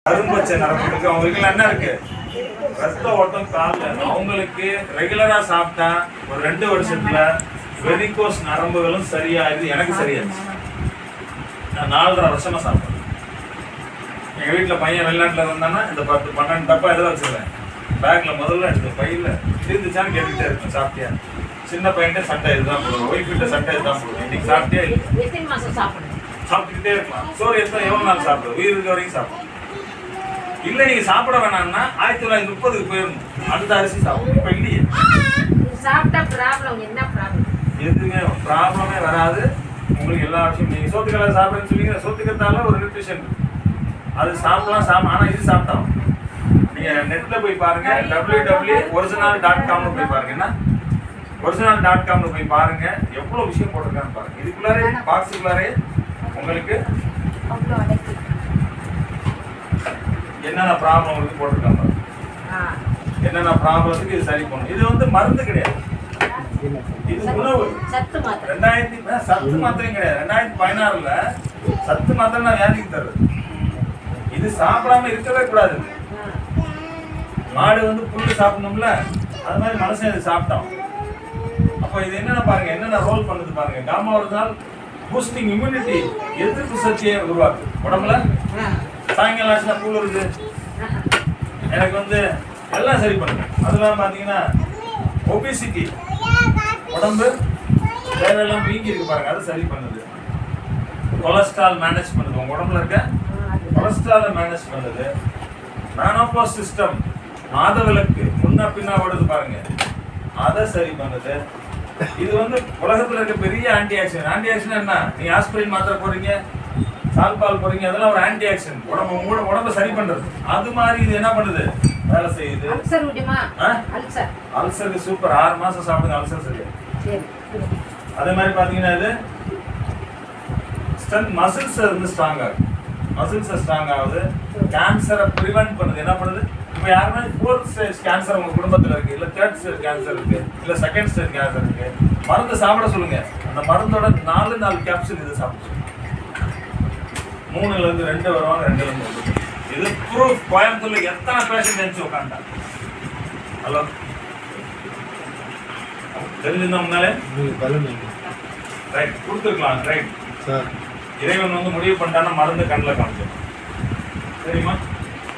அரும்பச்சை நரம்புக்கு அவங்களுக்கு என்ன இருக்கு, ரத்த ஓட்டம் கால அவங்களுக்கு ரெகுலரா சாப்பிட்டா ஒரு 2 வருஷத்துல வெரிகோஸ் நரம்புகளும் சரியாயிடுது. எனக்கு சரியாச்சு. நான் 4.5 வருஷமா சாப்பிட்டேன். எங்க வீட்டுல பையன் வெளிநாட்டுல இருந்தானா இந்த 10-12 டப்பா எதாவது வச்சிருவேன் பேக்ல. முதல்ல எடுத்து பையில இருந்துச்சான்னு கேட்டுக்கிட்டே இருக்கேன். சாப்பிட்டியா? சின்ன பையன்கிட்ட சட்டை இதுதான் போடுவோம், ஒய்ஃப் கிட்ட சட்டை இதுதான் போடுவோம். இன்னைக்கு சாப்பிட்டியா இல்லை சாப்பிட்டுக்கிட்டே இருக்கலாம். சோறு எவ்வளவு நாள் சாப்பிடுவோம், உயிர் இருக்க வரைக்கும் சாப்பிடுவோம். இல்ல நீங்க சாப்பிட வேணாம்னா 1930க்கு போயிடணும். அந்த அரிசி சாப்பிடும். இப்ப இல்லையே, சாப்பிட்டா ப்ராப்ளம் என்ன ப்ராப்ளம்? எதுவுமே ப்ராப்ளமே வராது. உங்களுக்கு எல்லா விஷயம் நீங்க சோத்துக்கெல்லாம் சாப்பிடுன்னு சொன்னீங்க. சோத்துக்கத்தால ஒரு நியூட்ரிஷன் அது சாப்பிடலாம். ஆனா இது சாப்பிட்டோம். நீங்க நெட்ல போய் பாருங்க, www.original.com போய் பாருங்க. என்ன original.com போய் பாருங்க, எவ்வளவு விஷயம் போட்டிருக்கான்னு பாருங்க. இதுக்குள்ளாரே பாக்ஸுக்குள்ளாரே உங்களுக்கு என்னென்ன ப்ராப்ளம் உங்களுக்கு போட்டிருக்காங்க, என்னென்ன ப்ராப்ளத்துக்கு இது சரி பண்ணும். இது வந்து மருந்து கிடையாது, இது உணவு. சத்து மாத்திரை சத்து மாத்திரையும் கிடையாது. 2016ல சத்து மாத்திரை நான் வியாதிக்கு தருது. இது சாப்பிடாம இருக்கவே கூடாது. மாடு வந்து புல்லு சாப்பிடணும்ல, அது மாதிரி மனுஷன் இது சாப்பிட்டோம். அப்போ இது என்னென்ன பாருங்க, என்னென்ன ரோல் பண்ணுது பாருங்க. காமா ஒரிஜினல் பூஸ்டிங் இம்யூனிட்டி, எதிர்ப்பு சக்தியை உருவாக்கு உடம்புல. சாயங்காலம் ஆச்சுன்னா கூழ் இருக்கு, எனக்கு வந்து எல்லாம் சரி பண்ணுங்க. அதெல்லாம் பார்த்தீங்கன்னா ஒபிசிட்டி, உடம்பு தேவையெல்லாம் வீங்கி இருக்கு பாருங்க, அது சரி பண்ணுது. கொலஸ்ட்ரால் மேனேஜ் பண்ணுது, உங்க உடம்புல இருக்க கொலஸ்ட்ராலை மேனேஜ் பண்ணுது. மேனோபாஸ் சிஸ்டம், மாதவிலக்கு முன்ன பின்னா ஓடுது பாருங்க, அதை சரி பண்ணுது. இது வந்து உலகத்துல இருக்க பெரிய ஆன்டி ஆக்சிடென்ட். ஆன்டி ஆக்சிடென்ட் என்ன, நீங்க ஆஸ்பிரின் மாத்திரை போறீங்க, சால்பால் போறீங்க, அதெல்லாம் ஒரு ஆன்டி ஆக்சிடென்ட். உடம்பை சரி பண்றது. அது மாதிரி இது என்ன பண்ணுது, வேலை செய்யுது. அல்சருக்கு சூப்பர். 6 மாசம் சாப்பிடுங்க, அல்சர் சரியா. அதே மாதிரி பாத்தீங்கன்னா இது மசில்ஸ் வந்து ஸ்ட்ராங் ஆகுது. மசில்ஸ் ஸ்ட்ராங் ஆகுது. கேன்சரை ப்ரிவென்ட் பண்ணுது. என்ன பண்ணுது, இப்போ யாருன்னா 4th ஸ்டேஜ் கேன்சர் உங்க குடும்பத்துல இருக்கு, இல்ல 3rd ஸ்டேஜ் கேன்சர் இருக்கு, இல்ல 2nd ஸ்டேஜ் கேன்சர் இருக்கு, மருந்து சாப்பிட சொல்லுங்க. அந்த மருந்தோட 4 கேப்சூல் இது சாப்பிட சொல்லுங்க. 3ல இருந்து 2 வருவாங்க, 2ல இருந்து 1. இது ப்ரூஃப். கோயம்புத்தூர்ல எத்தனை பேஷண்ட் நினைச்சு உட்காண்டா. ஹலோ, தெரிஞ்சிருந்தா முன்னாலே ரைட் கொடுத்துருக்கலாம். ரைட், இறைவன் வந்து முடிவு பண்ணிட்டான்னா மருந்து கண்ணில் காமிக்கும். சரிம்மா?